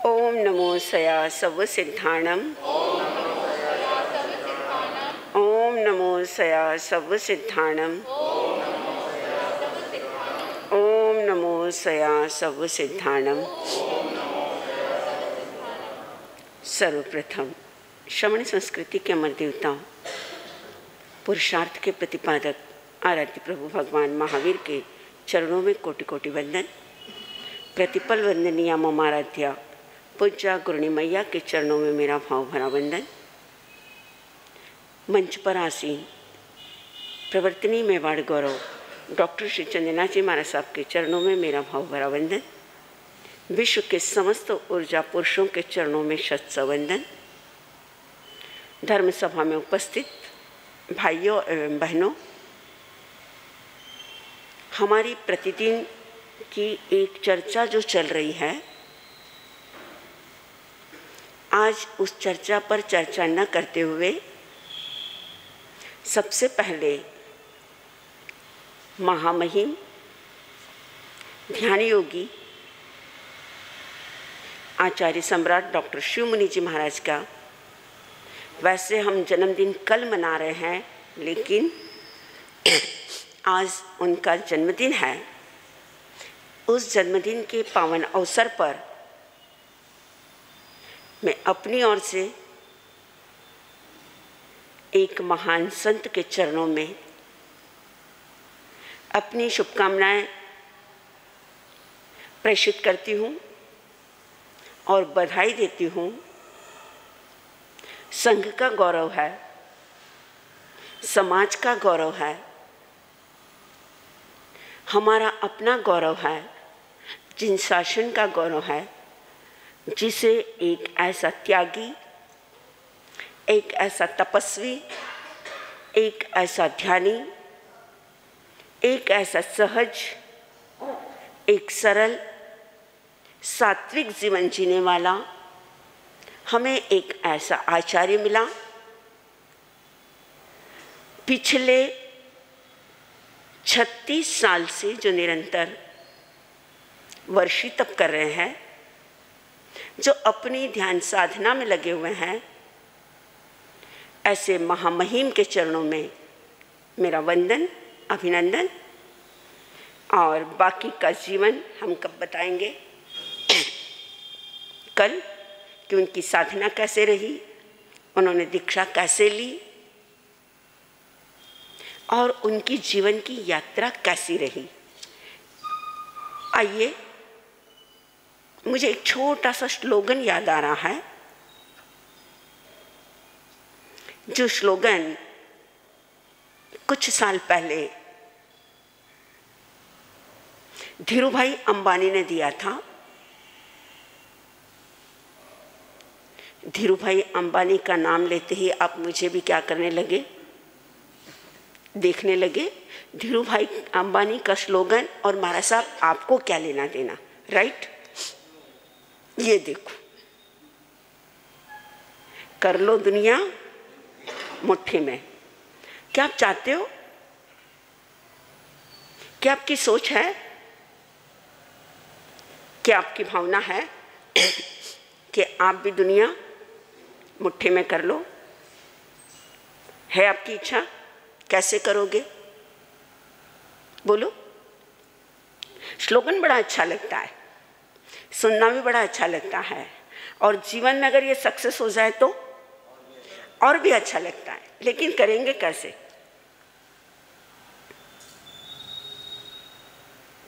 ओम नमो सया सर्वसिद्धाणम। ओम नमो सया सर्वसिद्धाणम। ओम नमो सया सर्वसिद्धाणम। सर्वप्रथम श्रवण संस्कृति के अमर देवताओं, पुरुषार्थ के प्रतिपादक आराध्य प्रभु भगवान महावीर के चरणों में कोटि कोटि वंदन। प्रतिपल वंदनीय ममाराध्या पूज्या गुरुणी मैया के चरणों में मेरा भाव भरा वंदन। मंच पर आसीन प्रवर्तनी मेवाड़ गौरव डॉक्टर श्री चंदना जी महाराज साहब के चरणों में मेरा भाव भरा वंदन। विश्व के समस्त ऊर्जा पुरुषों के चरणों में शत वंदन। धर्म सभा में उपस्थित भाइयों एवं बहनों, हमारी प्रतिदिन की एक चर्चा जो चल रही है, आज उस चर्चा पर चर्चा न करते हुए सबसे पहले महामहिम ध्यान योगी आचार्य सम्राट डॉक्टर शिवमुनि जी महाराज का, वैसे हम जन्मदिन कल मना रहे हैं, लेकिन आज उनका जन्मदिन है। उस जन्मदिन के पावन अवसर पर मैं अपनी ओर से एक महान संत के चरणों में अपनी शुभकामनाएं प्रेषित करती हूँ और बधाई देती हूँ। संघ का गौरव है, समाज का गौरव है, हमारा अपना गौरव है, जिन शासन का गौरव है, जिसे एक ऐसा त्यागी, एक ऐसा तपस्वी, एक ऐसा ध्यानी, एक ऐसा सहज, एक सरल सात्विक जीवन जीने वाला, हमें एक ऐसा आचार्य मिला। पिछले 36 साल से जो निरंतर वर्षी तप कर रहे हैं, जो अपनी ध्यान साधना में लगे हुए हैं, ऐसे महामहिम के चरणों में मेरा वंदन, अभिनंदन। और बाकी का जीवन हम कब बताएंगे, कल, कि उनकी साधना कैसे रही, उन्होंने दीक्षा कैसे ली और उनकी जीवन की यात्रा कैसी रही। आइए, मुझे एक छोटा सा स्लोगन याद आ रहा है, जो स्लोगन कुछ साल पहले धीरूभाई अंबानी ने दिया था। धीरूभाई अंबानी का नाम लेते ही आप मुझे भी क्या करने लगे, देखने लगे। धीरूभाई अंबानी का स्लोगन और महाराज साहब आपको क्या लेना देना, राइट? ये देखो, कर लो दुनिया मुट्ठी में। क्या आप चाहते हो? क्या आपकी सोच है? क्या आपकी भावना है कि आप भी दुनिया मुट्ठी में कर लो? है आपकी इच्छा? कैसे करोगे? बोलो। स्लोगन बड़ा अच्छा लगता है, सुनना भी बड़ा अच्छा लगता है, और जीवन में अगर ये सक्सेस हो जाए तो और भी अच्छा लगता है। लेकिन करेंगे कैसे?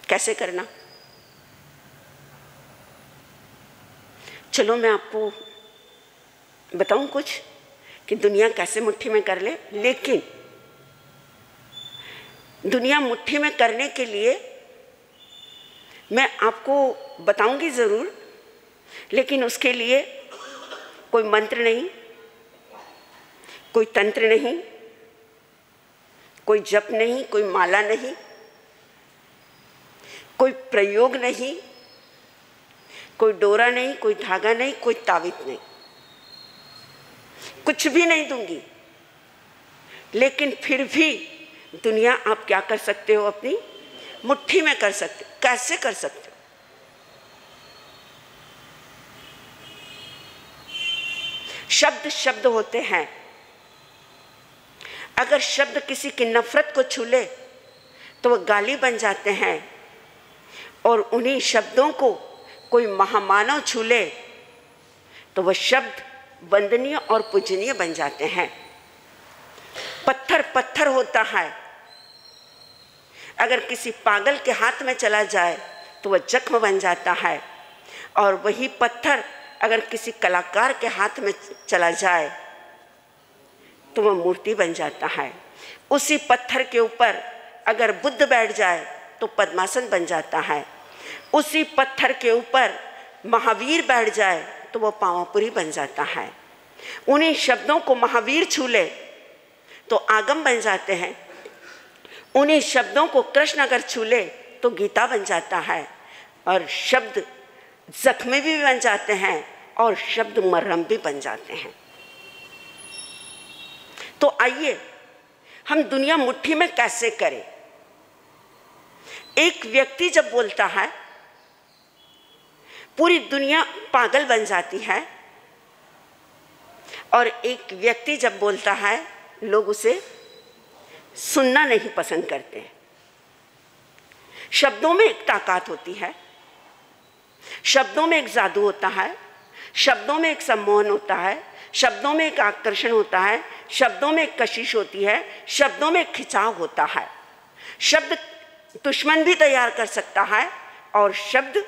कैसे करना? चलो मैं आपको बताऊं कुछ कि दुनिया कैसे मुट्ठी में कर ले। लेकिन दुनिया मुट्ठी में करने के लिए मैं आपको बताऊंगी ज़रूर, लेकिन उसके लिए कोई मंत्र नहीं, कोई तंत्र नहीं, कोई जप नहीं, कोई माला नहीं, कोई प्रयोग नहीं, कोई डोरा नहीं, कोई धागा नहीं, कोई तावीज़ नहीं, कुछ भी नहीं दूंगी। लेकिन फिर भी दुनिया आप क्या कर सकते हो, अपनी मुट्ठी में कर सकते हो। कैसे कर सकते हो? शब्द शब्द होते हैं। अगर शब्द किसी की नफरत को छू ले तो वह गाली बन जाते हैं, और उन्हीं शब्दों को कोई महामानव छू ले तो वह शब्द वंदनीय और पूजनीय बन जाते हैं। पत्थर पत्थर होता है, अगर किसी पागल के हाथ में चला जाए तो वह जख्म बन जाता है, और वही पत्थर अगर किसी कलाकार के हाथ में चला जाए तो वह मूर्ति बन जाता है। उसी पत्थर के ऊपर अगर बुद्ध बैठ जाए तो पद्मासन बन जाता है। उसी पत्थर के ऊपर महावीर बैठ जाए तो वह पावापुरी बन जाता है। उन्हीं शब्दों को महावीर छू ले तो आगम बन जाते हैं। उन्हीं शब्दों को कृष्ण अगर छू ले तो गीता बन जाता है, और शब्द जख्मी भी बन जाते हैं और शब्द मरहम भी बन जाते हैं। तो आइए हम दुनिया मुट्ठी में कैसे करें। एक व्यक्ति जब बोलता है पूरी दुनिया पागल बन जाती है, और एक व्यक्ति जब बोलता है लोग उसे सुनना नहीं पसंद करते। शब्दों में एक ताकत होती है, शब्दों में एक जादू होता है, शब्दों में एक सम्मोहन होता है, शब्दों में एक आकर्षण होता है, शब्दों में एक कशिश होती है, शब्दों में एक खिंचाव होता है। शब्द दुश्मन भी तैयार कर सकता है और शब्द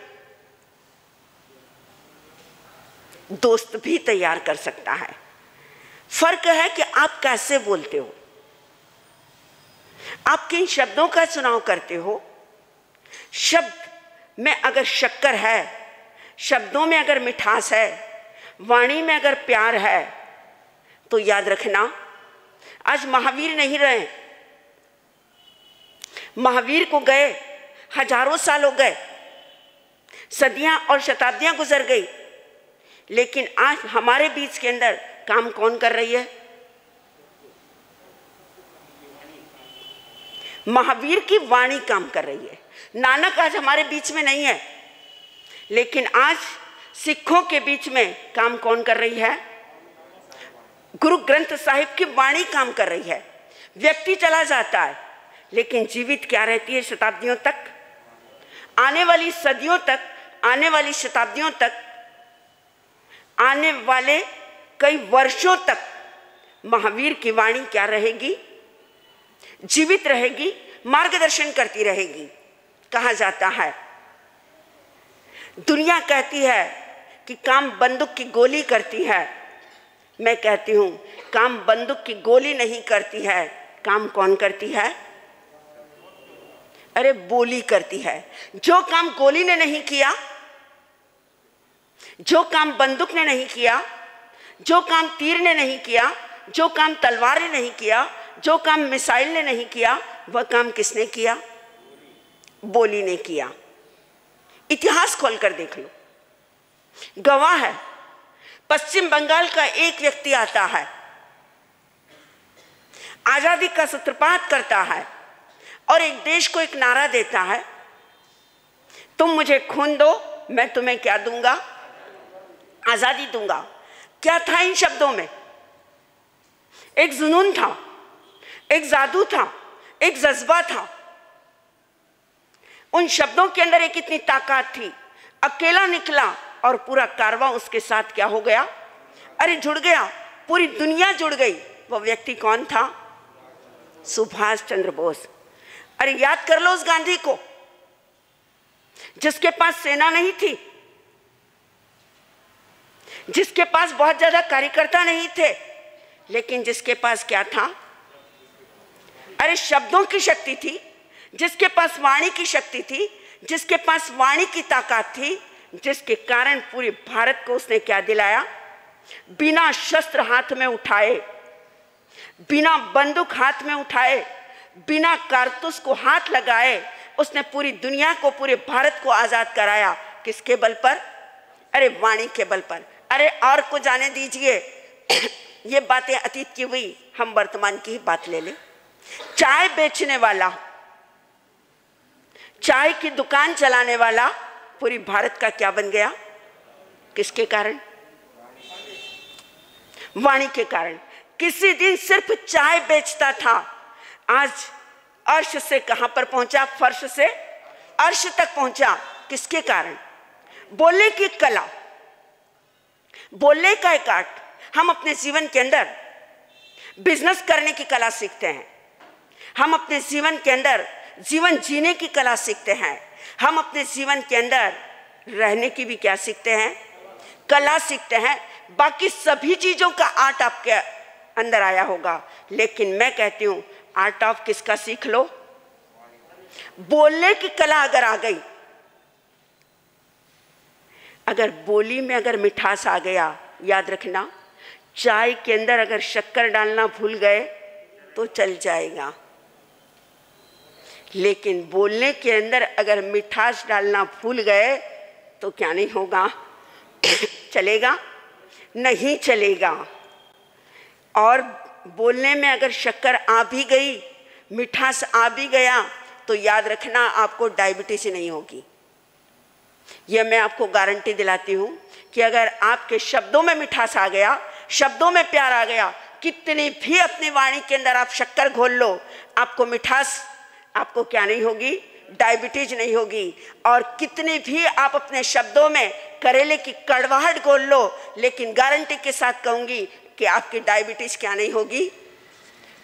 दोस्त भी तैयार कर सकता है। फर्क है कि आप कैसे बोलते हो, आप किन शब्दों का चुनाव करते हो। शब्द में अगर शक्कर है, शब्दों में अगर मिठास है, वाणी में अगर प्यार है, तो याद रखना आज महावीर नहीं रहे। महावीर को गए हजारों साल हो गए, सदियां और शताब्दियां गुजर गई, लेकिन आज हमारे बीच के अंदर काम कौन कर रही है? महावीर की वाणी काम कर रही है। नानक आज हमारे बीच में नहीं है, लेकिन आज सिखों के बीच में काम कौन कर रही है? गुरु ग्रंथ साहिब की वाणी काम कर रही है। व्यक्ति चला जाता है, लेकिन जीवित क्या रहती है शताब्दियों तक, आने वाली सदियों तक, आने वाली शताब्दियों तक, आने वाले कई वर्षों तक महावीर की वाणी क्या रहेगी? जीवित रहेगी, मार्गदर्शन करती रहेगी। कहा जाता है, दुनिया कहती है कि काम बंदूक की गोली करती है, मैं कहती हूं काम बंदूक की गोली नहीं करती है, काम कौन करती है? अरे बोली करती है। जो काम गोली ने नहीं किया, जो काम बंदूक ने नहीं किया, जो काम तीर ने नहीं किया, जो काम तलवार ने नहीं किया, जो काम मिसाइल ने नहीं किया, वह काम किसने किया? बोली ने किया। इतिहास खोलकर देख लो, गवाह है। पश्चिम बंगाल का एक व्यक्ति आता है, आजादी का सूत्रपात करता है और एक देश को एक नारा देता है, तुम मुझे खून दो, मैं तुम्हें क्या दूंगा? आजादी दूंगा। क्या था इन शब्दों में? एक जुनून था, एक जादू था, एक जज्बा था। उन शब्दों के अंदर एक इतनी ताकत थी। अकेला निकला और पूरा कारवां उसके साथ क्या हो गया? अरे जुड़ गया, पूरी दुनिया जुड़ गई। वो व्यक्ति कौन था? सुभाष चंद्र बोस। अरे याद कर लो उस गांधी को, जिसके पास सेना नहीं थी, जिसके पास बहुत ज्यादा कार्यकर्ता नहीं थे, लेकिन जिसके पास क्या था? अरे शब्दों की शक्ति थी, जिसके पास वाणी की शक्ति थी, जिसके पास वाणी की ताकत थी, जिसके कारण पूरे भारत को उसने क्या दिलाया? बिना शस्त्र हाथ में उठाए, बिना बंदूक हाथ में उठाए, बिना कारतूस को हाथ लगाए उसने पूरी दुनिया को, पूरे भारत को आजाद कराया। किसके बल पर? अरे वाणी के बल पर। अरे और को जाने दीजिए, ये बातें अतीत की हुई, हम वर्तमान की ही बात ले लें। चाय बेचने वाला, चाय की दुकान चलाने वाला पूरी भारत का क्या बन गया? किसके कारण? वाणी के कारण। किसी दिन सिर्फ चाय बेचता था, आज अर्श से कहां पर पहुंचा, फर्श से अर्श तक पहुंचा। किसके कारण? बोलने की कला, बोलने का एक आर्ट। हम अपने जीवन के अंदर बिजनेस करने की कला सीखते हैं, हम अपने जीवन के अंदर जीवन जीने की कला सीखते हैं, हम अपने जीवन के अंदर रहने की भी क्या सीखते हैं, कला सीखते हैं। बाकी सभी चीजों का आर्ट आपके अंदर आया होगा, लेकिन मैं कहती हूं आर्ट ऑफ किसका सीख लो? बोलने की कला अगर आ गई, अगर बोली में अगर मिठास आ गया, याद रखना चाय के अंदर अगर शक्कर डालना भूल गए तो चल जाएगा, लेकिन बोलने के अंदर अगर मिठास डालना भूल गए तो क्या नहीं होगा? चलेगा? नहीं चलेगा। और बोलने में अगर शक्कर आ भी गई, मिठास आ भी गया, तो याद रखना आपको डायबिटीज नहीं होगी। यह मैं आपको गारंटी दिलाती हूं कि अगर आपके शब्दों में मिठास आ गया, शब्दों में प्यार आ गया, कितनी भी अपनी वाणी के अंदर आप शक्कर घोल लो, आपको मिठास, आपको क्या नहीं होगी? डायबिटीज नहीं होगी। और कितनी भी आप अपने शब्दों में करेले की कड़वाहट घोल लो, लेकिन गारंटी के साथ कहूंगी कि आपकी डायबिटीज क्या नहीं होगी?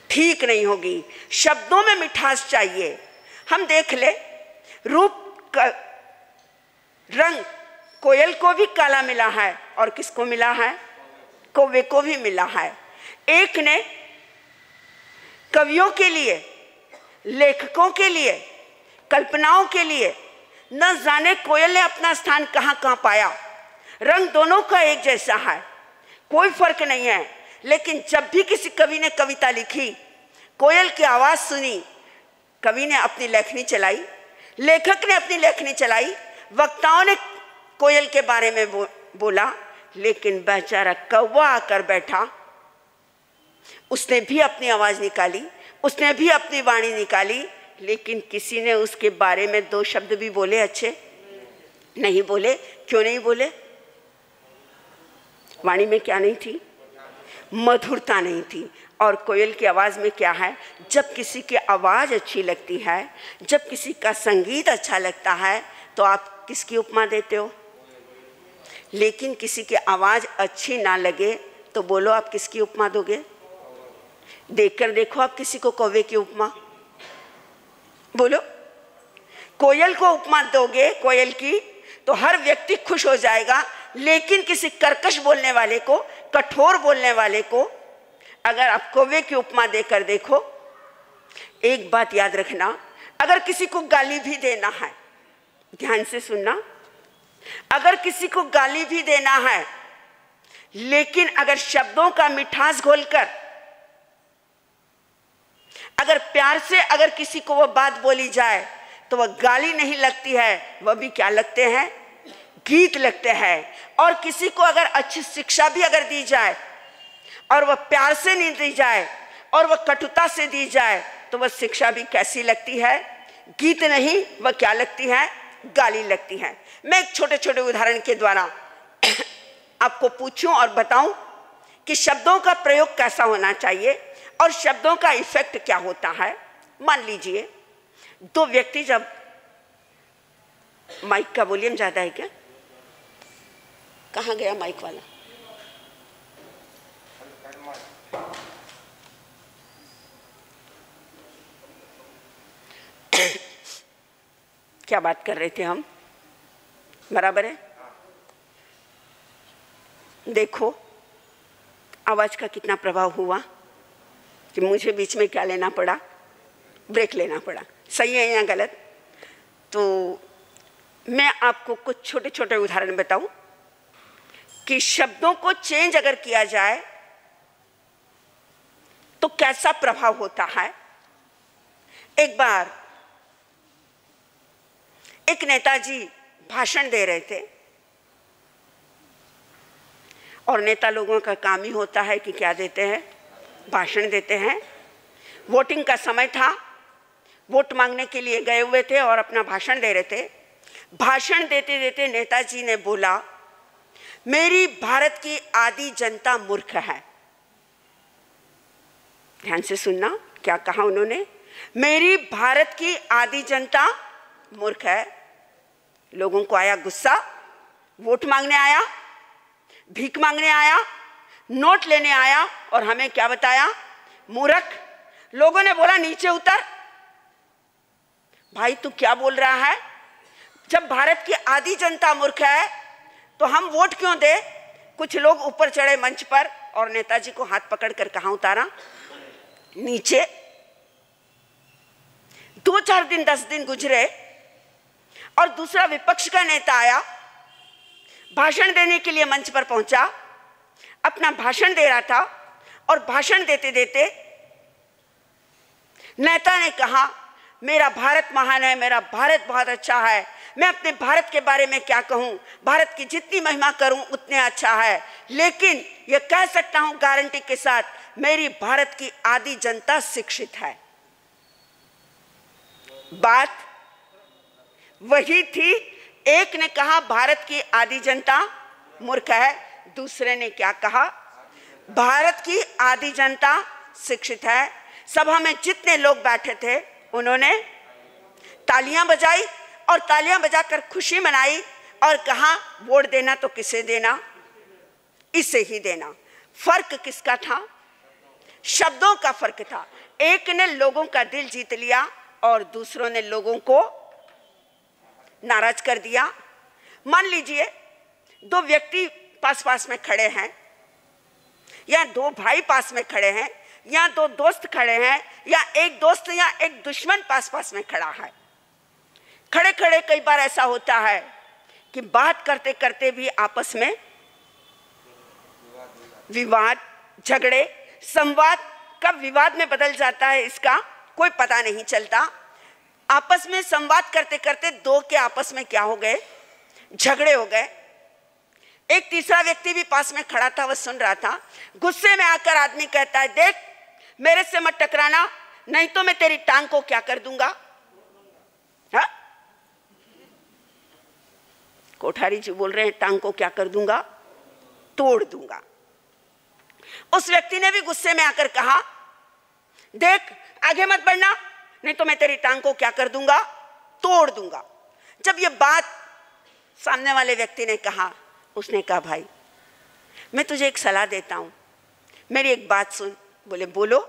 ठीक नहीं होगी। शब्दों में मिठास चाहिए। हम देख ले, रूप का रंग कोयल को भी काला मिला है, और किसको मिला है? कौवे को भी मिला है। एक ने कवियों के लिए, लेखकों के लिए, कल्पनाओं के लिए, न जाने कोयल ने अपना स्थान कहां कहां पाया। रंग दोनों का एक जैसा है, कोई फर्क नहीं है। लेकिन जब भी किसी कवि ने कविता लिखी, कोयल की आवाज सुनी, कवि ने अपनी लेखनी चलाई, लेखक ने अपनी लेखनी चलाई, वक्ताओं ने कोयल के बारे में बोला, लेकिन बेचारा कौवा आकर बैठा, उसने भी अपनी आवाज निकाली, उसने भी अपनी वाणी निकाली, लेकिन किसी ने उसके बारे में दो शब्द भी बोले? अच्छे नहीं बोले। क्यों नहीं बोले? वाणी में क्या नहीं थी? मधुरता नहीं थी। और कोयल की आवाज में क्या है? जब किसी की आवाज अच्छी लगती है, जब किसी का संगीत अच्छा लगता है, तो आप किसकी उपमा देते हो? लेकिन किसी की आवाज अच्छी ना लगे तो बोलो आप किसकी उपमा दोगे? देखकर देखो आप किसी को कौवे की उपमा, बोलो। कोयल को उपमा दोगे कोयल की तो हर व्यक्ति खुश हो जाएगा, लेकिन किसी कर्कश बोलने वाले को, कठोर बोलने वाले को अगर आप कौवे की उपमा देकर देखो, एक बात याद रखना, अगर किसी को गाली भी देना है, ध्यान से सुनना, अगर किसी को गाली भी देना है, लेकिन अगर शब्दों का मिठास घोलकर, अगर प्यार से अगर किसी को वो बात बोली जाए तो वह गाली नहीं लगती है, वह भी क्या लगते हैं? गीत लगते हैं। और किसी को अगर अच्छी शिक्षा भी अगर दी जाए और वह प्यार से नहीं दी जाए और वह कटुता से दी जाए, तो वह शिक्षा भी कैसी लगती है? गीत नहीं, वह क्या लगती है? गाली लगती है। मैं एक छोटे छोटे उदाहरण के द्वारा आपको पूछूं और बताऊं कि शब्दों का प्रयोग कैसा होना चाहिए और शब्दों का इफेक्ट क्या होता है। मान लीजिए दो व्यक्ति, जब माइक का वॉल्यूम ज्यादा है क्या? कहाँ गया माइक वाला? क्या बात कर रहे थे हम? बराबर है? देखो आवाज का कितना प्रभाव हुआ कि मुझे बीच में क्या लेना पड़ा? ब्रेक लेना पड़ा। सही है या गलत? तो मैं आपको कुछ छोटे छोटे उदाहरण बताऊं कि शब्दों को चेंज अगर किया जाए तो कैसा प्रभाव होता है। एक बार एक नेताजी भाषण दे रहे थे, और नेता लोगों का काम ही होता है कि क्या देते हैं? भाषण देते हैं। वोटिंग का समय था, वोट मांगने के लिए गए हुए थे और अपना भाषण दे रहे थे। भाषण देते देते नेताजी ने बोला, मेरी भारत की आधी जनता मूर्ख है। ध्यान से सुनना क्या कहा उन्होंने। मेरी भारत की आधी जनता मूर्ख है। लोगों को आया गुस्सा, वोट मांगने आया, भीख मांगने आया, नोट लेने आया और हमें क्या बताया, मूर्ख। लोगों ने बोला नीचे उतर। भाई तू क्या बोल रहा है? जब भारत की आधी जनता मूर्ख है तो हम वोट क्यों दे? कुछ लोग ऊपर चढ़े मंच पर और नेताजी को हाथ पकड़कर कहां उतारा, नीचे। 2-4 दिन 10 दिन गुजरे और दूसरा विपक्ष का नेता आया, भाषण देने के लिए मंच पर पहुंचा, अपना भाषण दे रहा था और भाषण देते देते नेता ने कहा, मेरा भारत महान है, मेरा भारत बहुत अच्छा है, मैं अपने भारत के बारे में क्या कहूं, भारत की जितनी महिमा करूं उतने अच्छा है, लेकिन यह कह सकता हूं गारंटी के साथ, मेरी भारत की आधी जनता शिक्षित है। बात वही थी। एक ने कहा भारत की आधी जनता मूर्ख है, दूसरे ने क्या कहा, भारत की आधी जनता शिक्षित है। सभा में जितने लोग बैठे थे उन्होंने तालियां बजाई और तालियां बजाकर खुशी मनाई और कहा वोट देना तो किसे देना, इसे ही देना। फर्क किसका था? शब्दों का फर्क था। एक ने लोगों का दिल जीत लिया और दूसरों ने लोगों को नाराज कर दिया। मान लीजिए 2 व्यक्ति पास पास में खड़े हैं, या 2 भाई पास में खड़े हैं, या 2 दोस्त खड़े हैं, या एक दोस्त या एक दुश्मन पास पास में खड़ा है। खड़े खड़े कई बार ऐसा होता है कि बात करते करते भी आपस में विवाद, झगड़े, संवाद कब विवाद में बदल जाता है इसका कोई पता नहीं चलता। आपस में संवाद करते करते 2 के आपस में क्या हो गए, झगड़े हो गए। एक तीसरा व्यक्ति भी पास में खड़ा था, वह सुन रहा था। गुस्से में आकर आदमी कहता है, देख मेरे से मत टकराना, नहीं तो मैं तेरी टांग को क्या कर दूंगा। हा? कोठारी जी बोल रहे हैं, टांग को क्या कर दूंगा, तोड़ दूंगा। उस व्यक्ति ने भी गुस्से में आकर कहा, देख आगे मत बढ़ना, नहीं तो मैं तेरी टांग को क्या कर दूंगा, तोड़ दूंगा। जब ये बात सामने वाले व्यक्ति ने कहा, उसने कहा, भाई मैं तुझे एक सलाह देता हूं, मेरी एक बात सुन। बोले बोलो,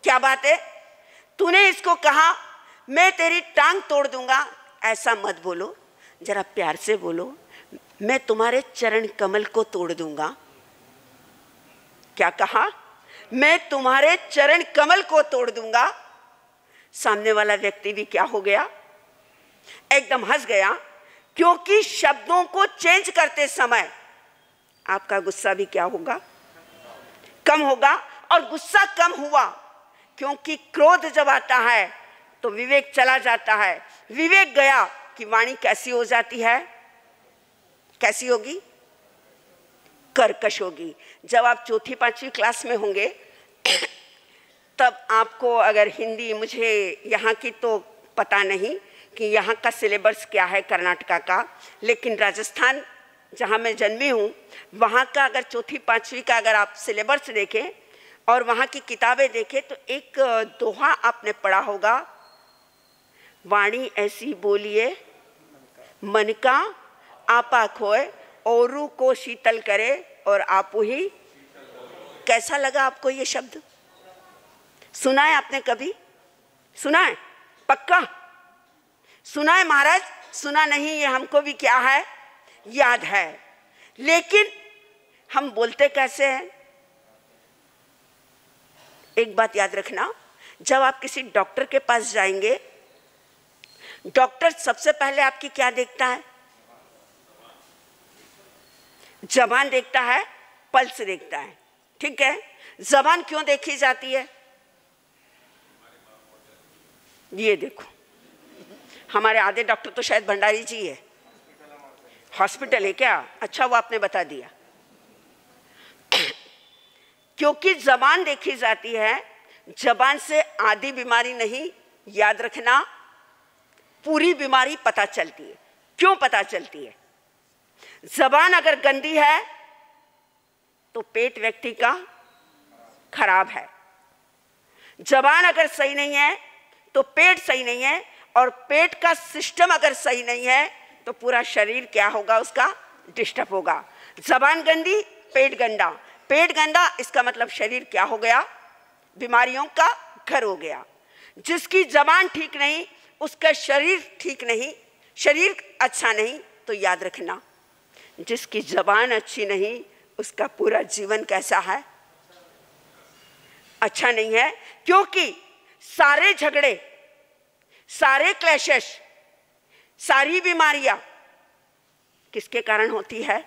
क्या बात है? तूने इसको कहा मैं तेरी टांग तोड़ दूंगा, ऐसा मत बोलो, जरा प्यार से बोलो, मैं तुम्हारे चरण कमल को तोड़ दूंगा। क्या कहा? मैं तुम्हारे चरण कमल को तोड़ दूंगा। सामने वाला व्यक्ति भी क्या हो गया, एकदम हंस गया, क्योंकि शब्दों को चेंज करते समय आपका गुस्सा भी क्या होगा, कम होगा। और गुस्सा कम हुआ क्योंकि क्रोध जब आता है तो विवेक चला जाता है। विवेक गया कि वाणी कैसी हो जाती है, कैसी होगी, कर्कश होगी। जब आप 4ठी-5वीं क्लास में होंगे तब आपको, अगर हिंदी, मुझे यहाँ की तो पता नहीं कि यहाँ का सिलेबस क्या है कर्नाटका का, लेकिन राजस्थान जहाँ मैं जन्मी हूँ वहाँ का अगर 4ठी-5वीं का अगर आप सिलेबस देखें और वहाँ की किताबें देखें तो एक दोहा आपने पढ़ा होगा, वाणी ऐसी बोलिए मन का आपा खोए, औरू को शीतल करे और आपू ही। कैसा लगा आपको ये शब्द? सुना है आपने कभी? सुना है? पक्का सुना है महाराज? सुना नहीं, ये हमको भी क्या है, याद है। लेकिन हम बोलते कैसे हैं? एक बात याद रखना, जब आप किसी डॉक्टर के पास जाएंगे, डॉक्टर सबसे पहले आपकी क्या देखता है? जबान देखता है, पल्स देखता है, ठीक है। जबान क्यों देखी जाती है? ये देखो, हमारे आधे डॉक्टर तो शायद भंडारी जी है। हॉस्पिटल है क्या? अच्छा, वो आपने बता दिया। क्योंकि जबान देखी जाती है, जबान से आधी बीमारी नहीं, याद रखना पूरी बीमारी पता चलती है। क्यों पता चलती है? जबान अगर गंदी है तो पेट व्यक्ति का खराब है। जबान अगर सही नहीं है तो पेट सही नहीं है, और पेट का सिस्टम अगर सही नहीं है तो पूरा शरीर क्या होगा, उसका डिस्टर्ब होगा। जबान गंदी, पेट गंदा, पेट गंदा, इसका मतलब शरीर क्या हो गया, बीमारियों का घर हो गया। जिसकी जबान ठीक नहीं उसका शरीर ठीक नहीं, शरीर अच्छा नहीं, तो याद रखना जिसकी जबान अच्छी नहीं उसका पूरा जीवन कैसा है, अच्छा नहीं है। क्योंकि सारे झगड़े, सारे क्लैशेस, सारी बीमारियां किसके कारण होती है,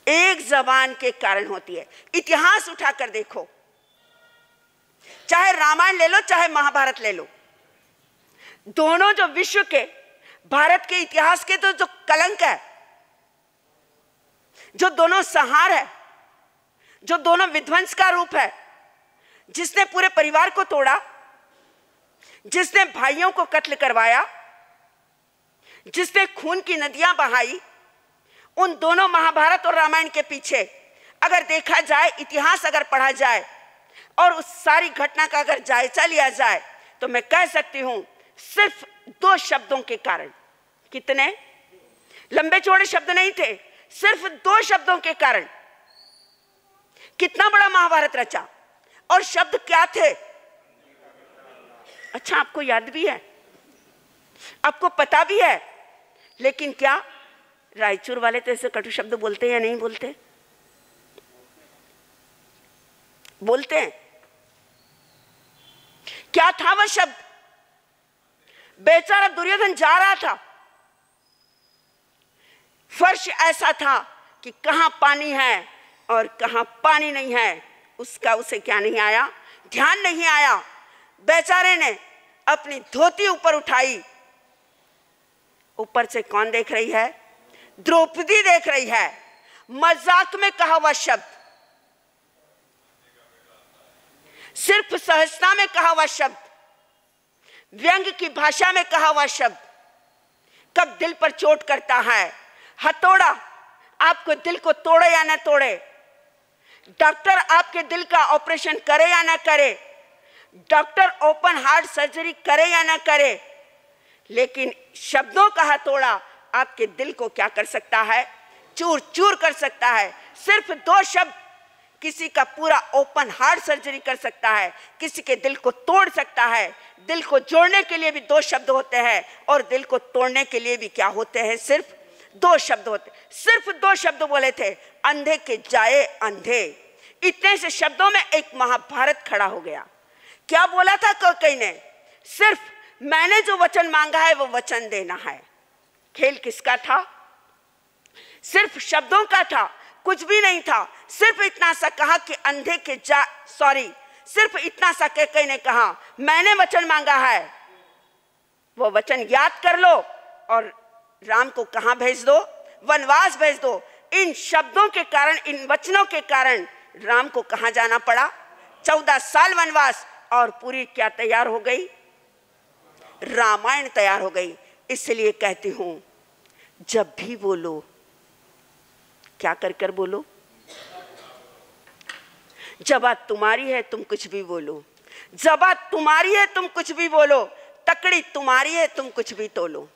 एक जबान के कारण होती है। इतिहास उठाकर देखो, चाहे रामायण ले लो चाहे महाभारत ले लो, दोनों जो विश्व के, भारत के इतिहास के तो जो कलंक है, जो दोनों संहार है, जो दोनों विध्वंस का रूप है, जिसने पूरे परिवार को तोड़ा, जिसने भाइयों को कत्ल करवाया, जिसने खून की नदियां बहाई, उन दोनों महाभारत और रामायण के पीछे अगर देखा जाए, इतिहास अगर पढ़ा जाए और उस सारी घटना का अगर जायजा लिया जाए तो मैं कह सकती हूं सिर्फ 2 शब्दों के कारण, कितने लंबे चौड़े शब्द नहीं थे, सिर्फ 2 शब्दों के कारण कितना बड़ा महाभारत रचा। और शब्द क्या थे, अच्छा आपको याद भी है, आपको पता भी है, लेकिन क्या रायचूर वाले तो ऐसे कटु शब्द बोलते हैं या नहीं बोलते, बोलते हैं। क्या था वह शब्द, बेचारा दुर्योधन जा रहा था, फर्श ऐसा था कि कहां पानी है और कहां पानी नहीं है, उसका उसे क्या नहीं आया, ध्यान नहीं आया। बेचारे ने अपनी धोती ऊपर उठाई, ऊपर से कौन देख रही है, द्रौपदी देख रही है। मजाक में कहा हुआ शब्द, सिर्फ सहजता में कहा हुआ शब्द, व्यंग की भाषा में कहा हुआ शब्द कब दिल पर चोट करता है। हथौड़ा आपको दिल को तोड़े या ना तोड़े, डॉक्टर आपके दिल का ऑपरेशन करे या ना करे, डॉक्टर ओपन हार्ट सर्जरी करे या ना करे, लेकिन शब्दों का हथौड़ा आपके दिल को क्या कर सकता है, चूर चूर कर सकता है। सिर्फ 2 शब्द किसी का पूरा ओपन हार्ट सर्जरी कर सकता है, किसी के दिल को तोड़ सकता है। दिल को जोड़ने के लिए भी 2 शब्द होते हैं और दिल को तोड़ने के लिए भी क्या होते हैं, सिर्फ 2 शब्द होते। सिर्फ 2 शब्द बोले थे, अंधे के जाए अंधे। इतने से शब्दों में एक महाभारत खड़ा हो गया। क्या बोला था कई ने, सिर्फ मैंने जो वचन मांगा है वो वचन देना है। खेल किसका था, सिर्फ शब्दों का था, कुछ भी नहीं था। सिर्फ इतना सा कहा कि अंधे के जा, सिर्फ इतना सा कह कई ने कहा मैंने वचन मांगा है, वो वचन याद कर लो और राम को कहां भेज दो, वनवास भेज दो। इन शब्दों के कारण, इन वचनों के कारण राम को कहां जाना पड़ा, 14 साल वनवास, और पूरी क्या तैयार हो गई, रामायण तैयार हो गई। इसलिए कहती हूं जब भी बोलो क्या कर कर बोलो, जबात तुम्हारी है तुम कुछ भी बोलो, जबात तुम्हारी है तुम कुछ भी बोलो, तकड़ी तुम्हारी है तुम कुछ भी तोलो।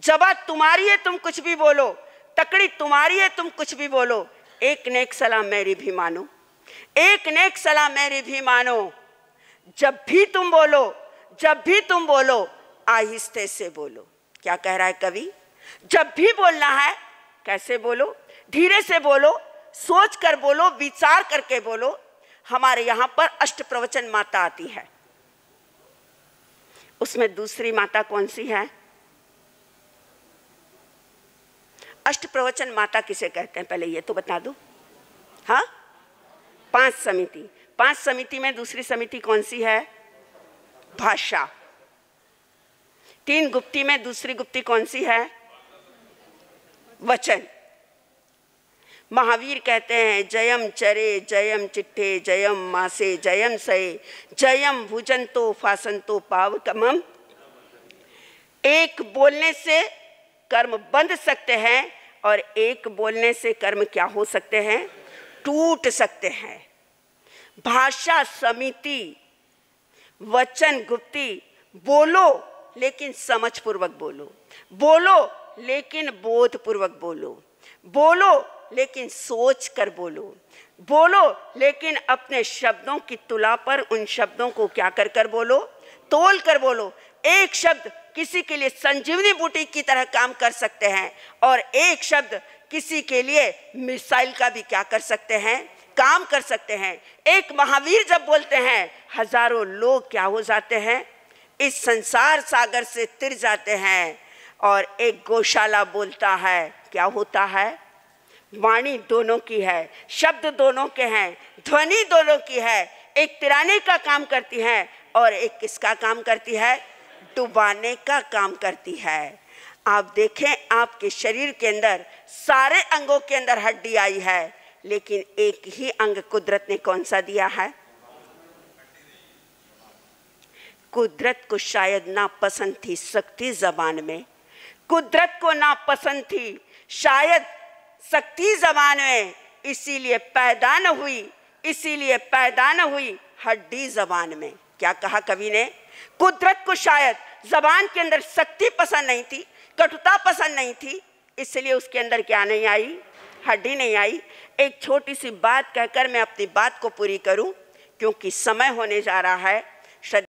जबात तुम्हारी है तुम कुछ भी बोलो, तकड़ी तुम्हारी है तुम कुछ भी बोलो। एक नेक सलाह मेरी भी मानो, एक नेक सलाह मेरी भी मानो। जब भी तुम बोलो, जब भी तुम बोलो आहिस्ते से बोलो। क्या कह रहा है कवि, जब भी बोलना है कैसे बोलो, धीरे से बोलो, सोच कर बोलो, विचार करके बोलो। हमारे यहां पर अष्टप्रवचन माता आती है, उसमें दूसरी माता कौन सी है, अष्टप्रवचन माता किसे कहते हैं पहले ये तो बता दो। हाँ, 5 समिति, 5 समिति में दूसरी समिति कौन सी है, भाषा। 3 गुप्ती में दूसरी गुप्ती कौन सी है, वचन। महावीर कहते हैं जयम चरे जयम चिट्ठे जयम मासे जयम सये जयम भुजंतो फासंतो पावकमम। एक बोलने से कर्म बंध सकते हैं और एक बोलने से कर्म क्या हो सकते हैं, टूट सकते हैं। भाषा समिति वचन गुप्ती बोलो लेकिन समझपूर्वक बोलो, बोलो लेकिन बोधपूर्वक बोलो, बोलो लेकिन सोच कर बोलो, बोलो लेकिन अपने शब्दों की तुला पर उन शब्दों को क्या कर कर बोलो, तोल कर बोलो। एक शब्द किसी के लिए संजीवनी बूटी की तरह काम कर सकते हैं और एक शब्द किसी के लिए मिसाइल का भी क्या कर सकते हैं, काम कर सकते हैं। एक महावीर जब बोलते हैं हजारों लोग क्या हो जाते हैं, इस संसार सागर से तिर जाते हैं। और एक गौशाला बोलता है क्या होता है, वाणी दोनों की है, शब्द दोनों के हैं, ध्वनि दोनों की है। एक तिराने का काम करती है और एक किसका काम करती है, डुबाने का काम करती है। आप देखें आपके शरीर के अंदर सारे अंगों के अंदर हड्डी आई है, लेकिन एक ही अंग कुदरत ने कौन सा दिया है। कुदरत को शायद नापसंद थी सख्ती जबान में, कुदरत को नापसंद थी शायद सख्ती जबान में, इसीलिए पैदा न हुई, इसीलिए पैदा न हुई हड्डी जबान में। क्या कहा कवि ने, कुदरत को शायद जबान के अंदर सख्ती पसंद नहीं थी, कटुता पसंद नहीं थी, इसलिए उसके अंदर क्या नहीं आई, हड्डी नहीं आई। एक छोटी सी बात कहकर मैं अपनी बात को पूरी करूं क्योंकि समय होने जा रहा है।